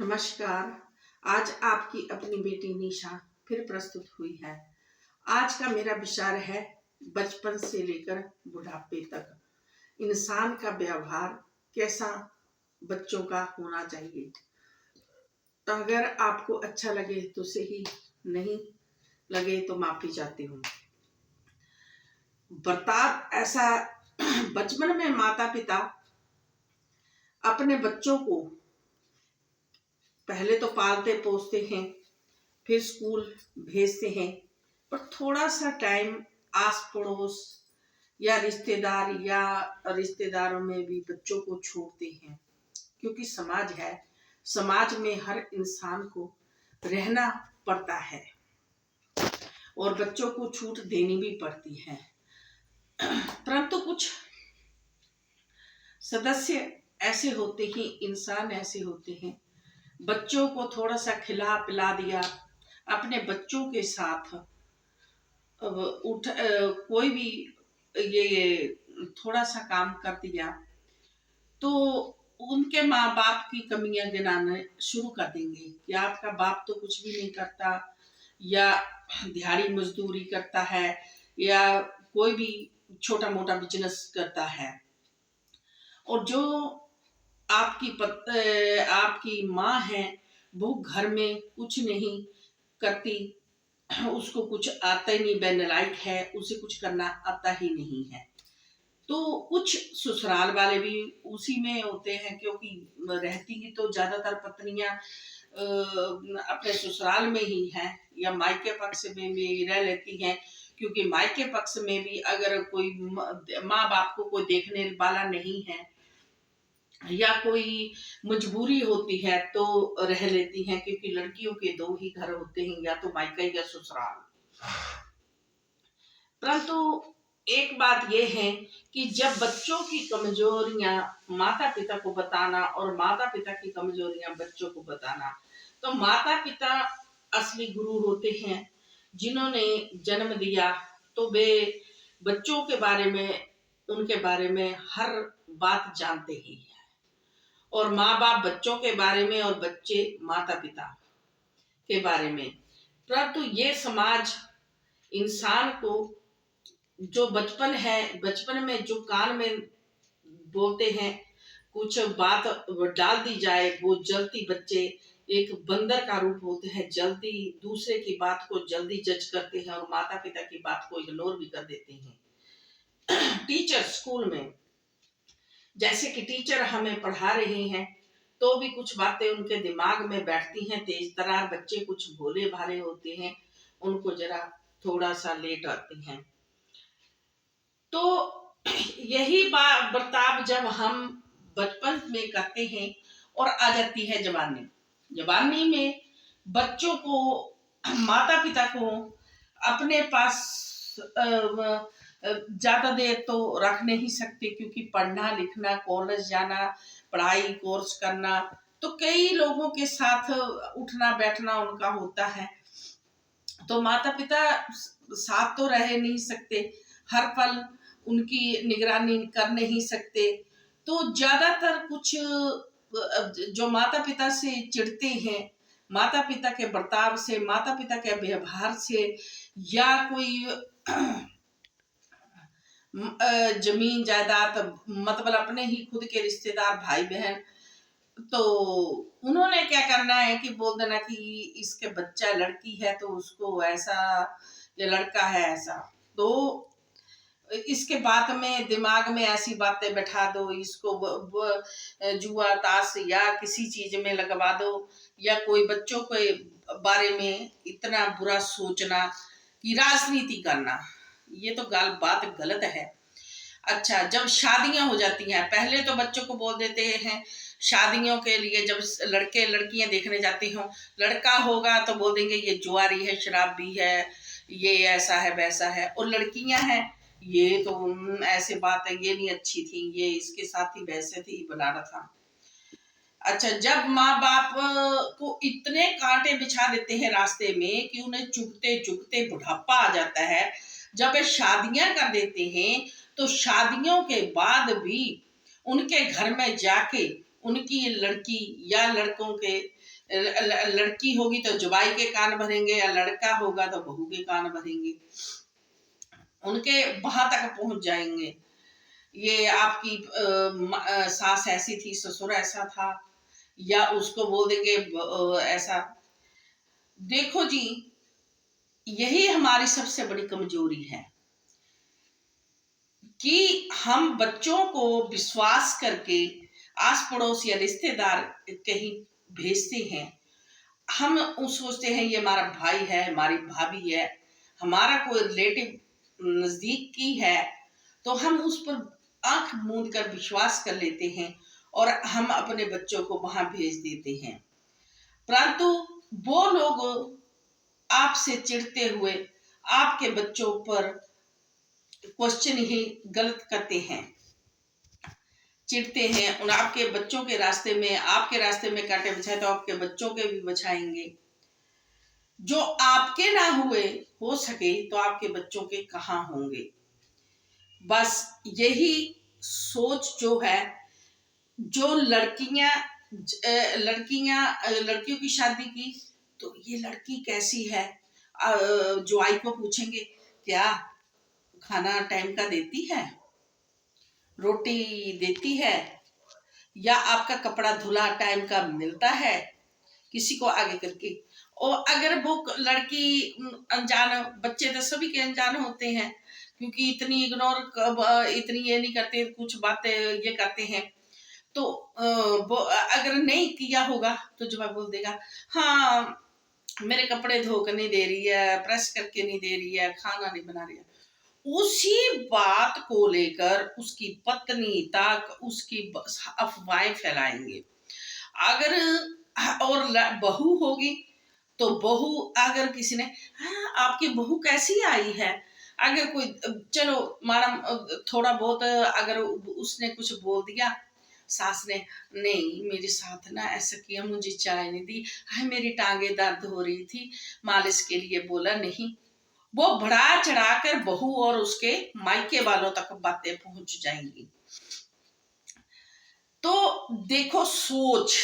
नमस्कार। आज आपकी अपनी बेटी निशा फिर प्रस्तुत हुई है। आज का मेरा विचार है बचपन से लेकर बुढ़ापे तक इंसान का व्यवहार कैसा बच्चों का होना चाहिए। तो अगर आपको अच्छा लगे तो सही, नहीं लगे तो माफी चाहती हूँ। बर्ताव ऐसा बचपन में माता पिता अपने बच्चों को पहले तो पालते पोसते हैं, फिर स्कूल भेजते हैं, पर थोड़ा सा टाइम आस पड़ोस या रिश्तेदारों में भी बच्चों को छोड़ते हैं, क्योंकि समाज है। समाज में हर इंसान को रहना पड़ता है और बच्चों को छूट देनी भी पड़ती है। परंतु कुछ सदस्य ऐसे होते हैं, इंसान ऐसे होते हैं, बच्चों को थोड़ा सा खिला पिला दिया, अपने बच्चों के साथ कोई भी ये थोड़ा सा काम कर दिया तो उनके माँ बाप की कमियां गिनाने शुरू कर देंगे कि आपका बाप तो कुछ भी नहीं करता, या दिहाड़ी मजदूरी करता है, या कोई भी छोटा मोटा बिजनेस करता है। और जो आपकी माँ है वो घर में कुछ नहीं करती, उसको कुछ आता ही नहीं, बेनलाइक है, उसे कुछ करना आता ही नहीं है। तो कुछ ससुराल वाले भी उसी में होते हैं, क्योंकि रहती ही तो ज्यादातर पत्नियां अपने ससुराल में ही हैं या मायके पक्ष में भी रह लेती हैं, क्योंकि मायके पक्ष में भी अगर कोई माँ बाप को कोई देखने वाला नहीं है या कोई मजबूरी होती है तो रह लेती हैं, क्योंकि लड़कियों के दो ही घर होते हैं, या तो मायका या ससुराल। परंतु एक बात यह है कि जब बच्चों की कमजोरियां माता पिता को बताना और माता पिता की कमजोरियां बच्चों को बताना, तो माता पिता असली गुरु होते हैं जिन्होंने जन्म दिया, तो वे बच्चों के बारे में, उनके बारे में हर बात जानते ही हैं। और माँ बाप बच्चों के बारे में और बच्चे माता पिता के बारे में। परंतु ये समाज इंसान को जो बचपन है, बचपन में जो कान में बोलते हैं, कुछ बात डाल दी जाए, वो जल्दी बच्चे एक बंदर का रूप होते हैं, जल्दी दूसरे की बात को जल्दी जज करते हैं और माता पिता की बात को इग्नोर भी कर देते हैं। टीचर स्कूल में जैसे कि टीचर हमें पढ़ा रहे हैं तो भी कुछ बातें उनके दिमाग में बैठती हैं। तेज तरार बच्चे कुछ भोले भाले होते हैं, उनको जरा थोड़ा सा लेट आती हैं। तो यही बर्ताव जब हम बचपन में करते हैं और आ जाती है जवानी में बच्चों को माता पिता को अपने पास ज्यादा देर तो रख नहीं सकते, क्योंकि पढ़ना लिखना, कॉलेज जाना, पढ़ाई कोर्स करना, तो कई लोगों के साथ उठना बैठना उनका होता है। तो माता पिता साथ तो रह नहीं सकते, हर पल उनकी निगरानी कर नहीं सकते। तो ज्यादातर कुछ जो माता पिता से चिढ़ते हैं, माता पिता के बर्ताव से, माता पिता के व्यवहार से, या कोई जमीन जायदाद, मतलब अपने ही खुद के रिश्तेदार भाई बहन, तो उन्होंने क्या करना है कि बोल देना कि इसके बच्चा लड़की है तो उसको ऐसा, या लड़का है ऐसा, तो इसके बात में दिमाग में ऐसी बातें बैठा दो, इसको जुआ ताश या किसी चीज में लगवा दो, या कोई बच्चों के बारे में इतना बुरा सोचना कि राजनीति करना, ये तो बात गलत है। अच्छा, जब शादियां हो जाती हैं, पहले तो बच्चों को बोल देते हैं शादियों के लिए, जब लड़के लड़कियां देखने जाती हों, लड़का होगा तो बोल देंगे ये जुआरी है, शराबी है, ये ऐसा है वैसा है, और लड़कियां हैं ये तो ऐसे बात है, ये नहीं अच्छी थी, ये इसके साथ ही वैसे थी, बुलाना था। अच्छा, जब माँ बाप को इतने कांटे बिछा देते हैं रास्ते में कि उन्हें चुभते चुभते बुढ़ापा आ जाता है, जब वे शादियां कर देते हैं, तो शादियों के बाद भी उनके घर में जाके उनकी लड़की या लड़कों के लड़की होगी तो जवाई के कान भरेंगे, या लड़का होगा तो बहू के कान भरेंगे, उनके वहां तक पहुंच जाएंगे। ये आपकी सास ऐसी थी, ससुर ऐसा था, या उसको बोल देंगे ऐसा। देखो जी, यही हमारी सबसे बड़ी कमजोरी है कि हम बच्चों को विश्वास करके आस पड़ोस या रिश्तेदार कहीं भेजते हैं। हम सोचते हैं ये हमारा भाई है, हमारी भाभी है, हमारा कोई रिलेटिव नजदीक की है, तो हम उस पर आंख मूंद कर विश्वास कर लेते हैं और हम अपने बच्चों को वहां भेज देते हैं। परंतु वो लोग आपसे चिढ़ते हुए आपके बच्चों पर क्वेश्चन ही गलत करते हैं, चिढ़ते हैं, उन आपके बच्चों के रास्ते में, आपके रास्ते में कांटे बिछाए तो आपके बच्चों के भी बिछाएंगे। जो आपके ना हुए, हो सके तो आपके बच्चों के कहाँ होंगे। बस यही सोच जो है, जो लड़कियों की शादी की तो ये लड़की कैसी है, ज्वाई को पूछेंगे क्या खाना टाइम का देती है, रोटी देती है, या आपका कपड़ा धुला टाइम का मिलता है, किसी को आगे करके। और अगर वो लड़की अनजान, बच्चे तो सभी के अनजान होते हैं क्योंकि इतनी इतनी ये नहीं करते, कुछ बातें ये करते हैं, तो वो अगर नहीं किया होगा तो जवाब बोल देगा, हाँ मेरे कपड़े धो कर नहीं दे रही है, प्रेस करके नहीं दे रही है, खाना नहीं बना रही है। उसी बात को लेकर उसकी पत्नी तक उसकी अफवाहें फैलाएंगे। अगर और बहू होगी तो बहू, अगर किसी ने, हाँ आपकी बहू कैसी आई है, अगर कोई चलो मैडम थोड़ा बहुत अगर उसने कुछ बोल दिया, सास ने, नहीं मेरे साथ ना ऐसा किया, मुझे चाय नहीं दी, हाय मेरी टांगे दर्द हो रही थी, मालिश के लिए बोला नहीं, वो बढ़ा चढ़ाकर बहू और उसके मायके वालों तक बातें पहुंच जाएंगी। तो देखो, सोच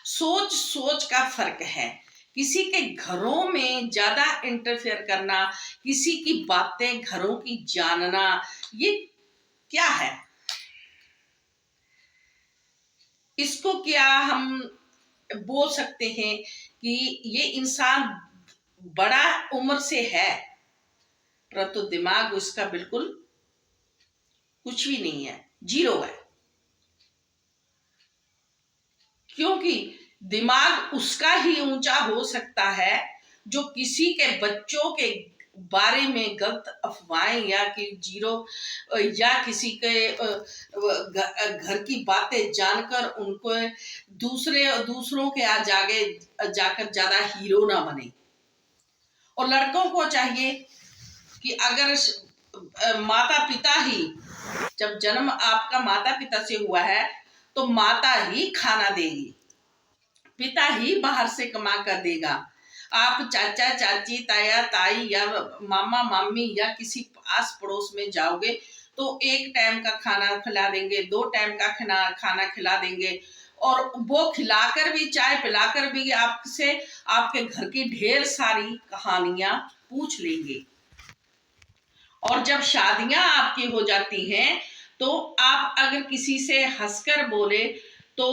सोच सोच का फर्क है। किसी के घरों में ज्यादा इंटरफेयर करना, किसी की बातें घरों की जानना, ये क्या है, इसको क्या हम बोल सकते हैं कि ये इंसान बड़ा उम्र से है परंतु दिमाग उसका बिल्कुल कुछ भी नहीं है, जीरो है। क्योंकि दिमाग उसका ही ऊंचा हो सकता है जो किसी के बच्चों के बारे में गलत अफवाहें या कि जीरो या किसी के घर की बातें जानकर उनको दूसरों के आज आगे जाकर ज्यादा हीरो ना बने। और लड़कों को चाहिए कि अगर माता पिता ही, जब जन्म आपका माता पिता से हुआ है तो माता ही खाना देगी, पिता ही बाहर से कमा कर देगा। आप चाचा चाची, ताया ताई या मामा मामी या किसी आस पड़ोस में जाओगे तो एक टाइम का खाना खिला देंगे, 2 टाइम का खाना खिला देंगे, और वो खिलाकर भी, चाय पिलाकर भी आपसे आपके घर की ढेर सारी कहानियां पूछ लेंगे। और जब शादियां आपकी हो जाती हैं तो आप अगर किसी से हंसकर बोले तो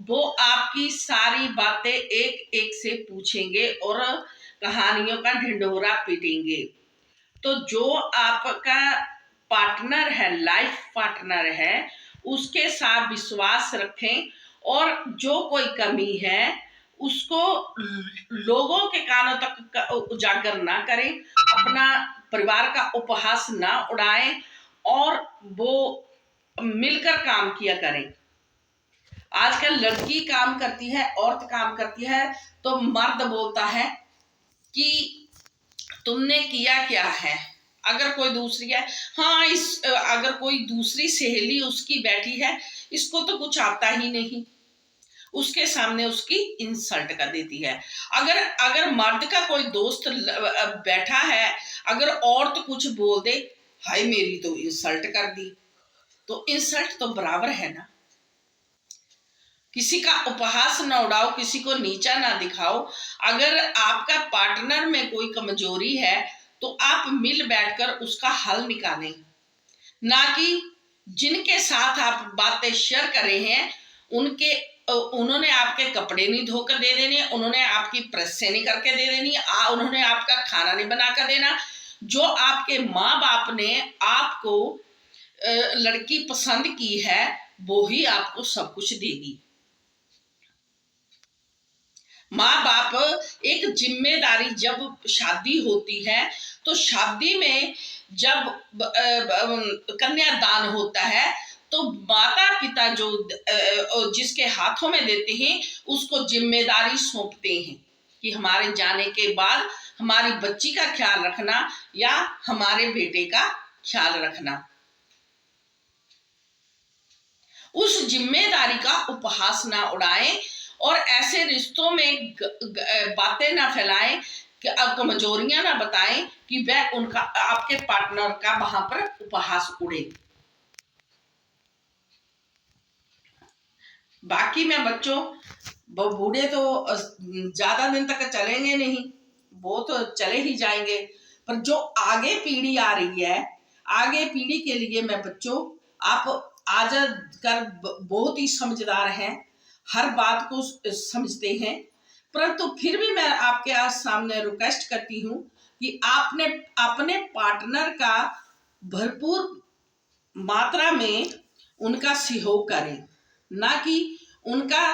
वो आपकी सारी बातें एक एक से पूछेंगे और कहानियों का ढिंढोरा पीटेंगे। तो जो आपका पार्टनर है, लाइफ पार्टनर है, उसके साथ विश्वास रखें और जो कोई कमी है उसको लोगों के कानों तक उजागर ना करें, अपना परिवार का उपहास ना उड़ाएं और वो मिलकर काम किया करें। आजकल लड़की काम करती है, औरत काम करती है तो मर्द बोलता है कि तुमने किया क्या है। अगर कोई दूसरी है, हाँ अगर कोई दूसरी सहेली उसकी बैठी है, इसको तो कुछ आता ही नहीं, उसके सामने उसकी इंसल्ट कर देती है। अगर मर्द का कोई दोस्त बैठा है, अगर औरत कुछ बोल दे, हाय मेरी तो इंसल्ट कर दी, तो इंसल्ट तो बराबर है ना। किसी का उपहास ना उड़ाओ, किसी को नीचा ना दिखाओ। अगर आपका पार्टनर में कोई कमजोरी है तो आप मिल बैठकर उसका हल निकालें, ना कि जिनके साथ आप बातें शेयर कर रहे हैं उन्होंने आपके कपड़े नहीं धोकर दे देने, उन्होंने आपकी प्रेस से नहीं करके दे देनी, उन्होंने आपका खाना नहीं बनाकर देना। जो आपके माँ बाप ने आपको लड़की पसंद की है वो ही आपको सब कुछ देगी। माँ बाप एक जिम्मेदारी, जब शादी होती है तो शादी में जब कन्यादान होता है तो माता पिता जो जिसके हाथों में देते हैं उसको जिम्मेदारी सौंपते हैं कि हमारे जाने के बाद हमारी बच्ची का ख्याल रखना या हमारे बेटे का ख्याल रखना। उस जिम्मेदारी का उपहास ना उड़ाएं और ऐसे रिश्तों में बातें ना फैलाएं कि अब कमजोरियां ना बताएं कि वह उनका आपके पार्टनर का वहां पर उपहास उड़े। बाकी में बच्चों, बूढ़े तो ज्यादा दिन तक चलेंगे नहीं, वो तो चले ही जाएंगे, पर जो आगे पीढ़ी आ रही है, आगे पीढ़ी के लिए मैं बच्चों, आप आज कर बहुत ही समझदार हैं, हर बात को समझते हैं, परंतु फिर भी मैं आपके आज सामने रिक्वेस्ट करती हूँ कि आपने अपने पार्टनर का भरपूर मात्रा में उनका सहयोग करें, ना कि उनका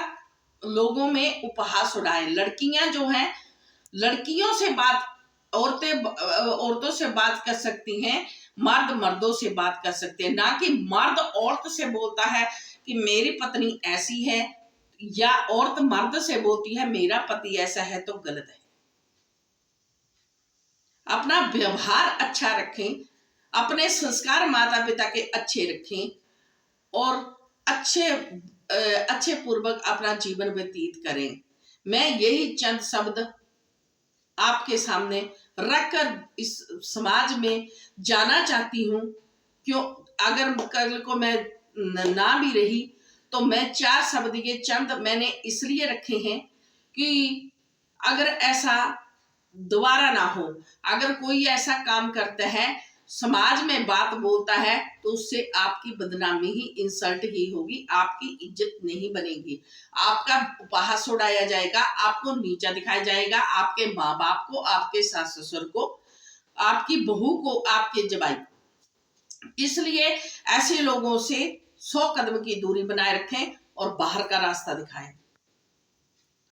लोगों में उपहास उड़ाएं। लड़कियां जो हैं, लड़कियों से बात औरतों से बात कर सकती हैं, मर्द मर्दों से बात कर सकते हैं, ना कि मर्द औरत से बोलता है कि मेरी पत्नी ऐसी है, या औरत मर्द से बोलती है मेरा पति ऐसा है, तो गलत है। अपना व्यवहार अच्छा रखें, अपने संस्कार माता पिता के अच्छे रखें और अच्छे पूर्वक अपना जीवन व्यतीत करें। मैं यही चंद शब्द आपके सामने रखकर इस समाज में जाना चाहती हूँ। क्यों, अगर कल को मैं ना भी रही तो मैं 4 शब्द ये चंद मैंने इसलिए रखे हैं कि अगर ऐसा दोबारा ना हो, अगर कोई ऐसा काम करता है, समाज में बात बोलता है, तो उससे आपकी बदनामी ही, इंसल्ट ही होगी, आपकी इज्जत नहीं बनेगी, आपका उपहास उड़ाया जाएगा, आपको नीचा दिखाया जाएगा, आपके माँ बाप को, आपके सास ससुर को, आपकी बहू को, आपके जवाई को। इसलिए ऐसे लोगों से 100 कदम की दूरी बनाए रखें और बाहर का रास्ता दिखाएं।